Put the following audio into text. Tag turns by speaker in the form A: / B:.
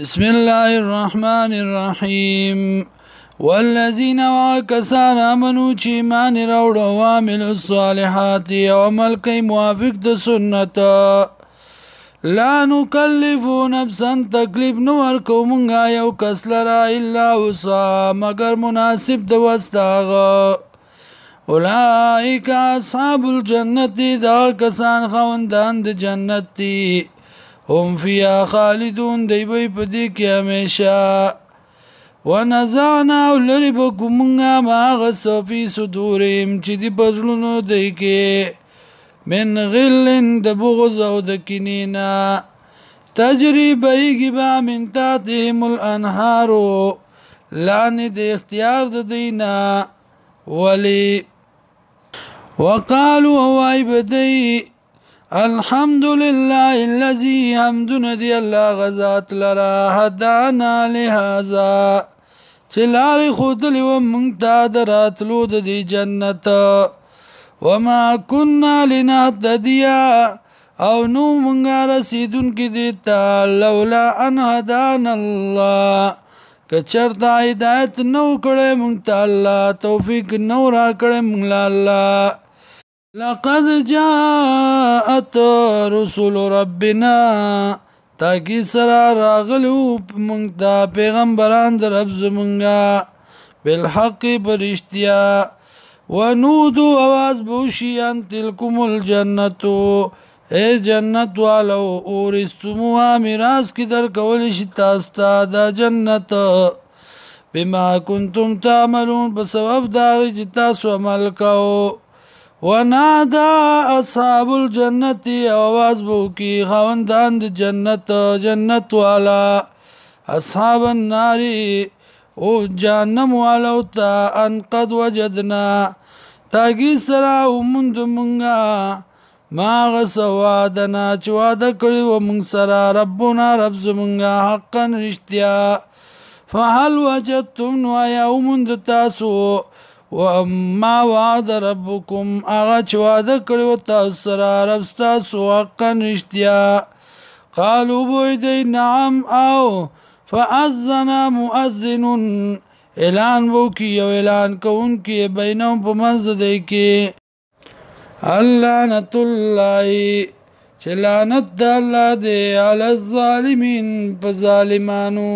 A: بسم الله الرحمن الرحيم والذين وكسان آمنوا چی ایمان راوړو وعملوا الصالحات او عمل کوي موافق د سنت لا نكلف نفسا تکلیف نو ورکو مونږه یو کس لرا الا وسع مگر مناسب د وستاغه اولئک اصحاب الجنه دا کسان خوندان د جنت دي هم فيها خالدون دی بی پدی کی همیشه ونزعنا ولری بکمونگا ما غصو فی صدوریم چی دی پزلونو دی که من غلن د بغض او د کنینا تجری بیگی با من تاتهم الانهارو لانی دی اختیار د دینا ولی وقالوا وای بدی الحمد لله الذي حمدنا دي الله غزات لرا هدانا لهذا چلار خود لو منتا دراتلو دي جنت وما كنا لنهتدي او نو منغا رسیدون کی دیتا لولا ان هدانا الله کچرتا ہدایت نو کڑے منتا الله توفیق نو را کڑے منگلا الله لقد جاءت رسول ربنا تاکی سرا راغلو منگتا پیغمبران در رب زمنگا بالحق برشتیا ونودو آواز بوشی ان تلکم الجنتو اے جنت والو اورستموها میراث کی در کولیش تاستا دا جنت بما کنتم تعملون بسبب داغی جتاسو عمل کاؤ ونادى اصحاب الجنة آواز بوکی خواندان د جنت والا اصحاب النار او جهنم والا تا ان قد وجدنا تاگی سرا ومند منگا ما غسوادنا چواده کړی و منگ سرا ربنا رب زمنگا حقا رشتیا فهل وجدتم نوایا ومند تاسو وما وعد ربكم اغا چواده کړو تاسو سره رب تاسو حقا رښتیا قالوا بویدی نعم او فاذن مؤذن اعلان وکي او اعلان کوونکی بینهم په منځ دی کې اللعنت الله چلانت الله دی علی الظالمین په ظالمانو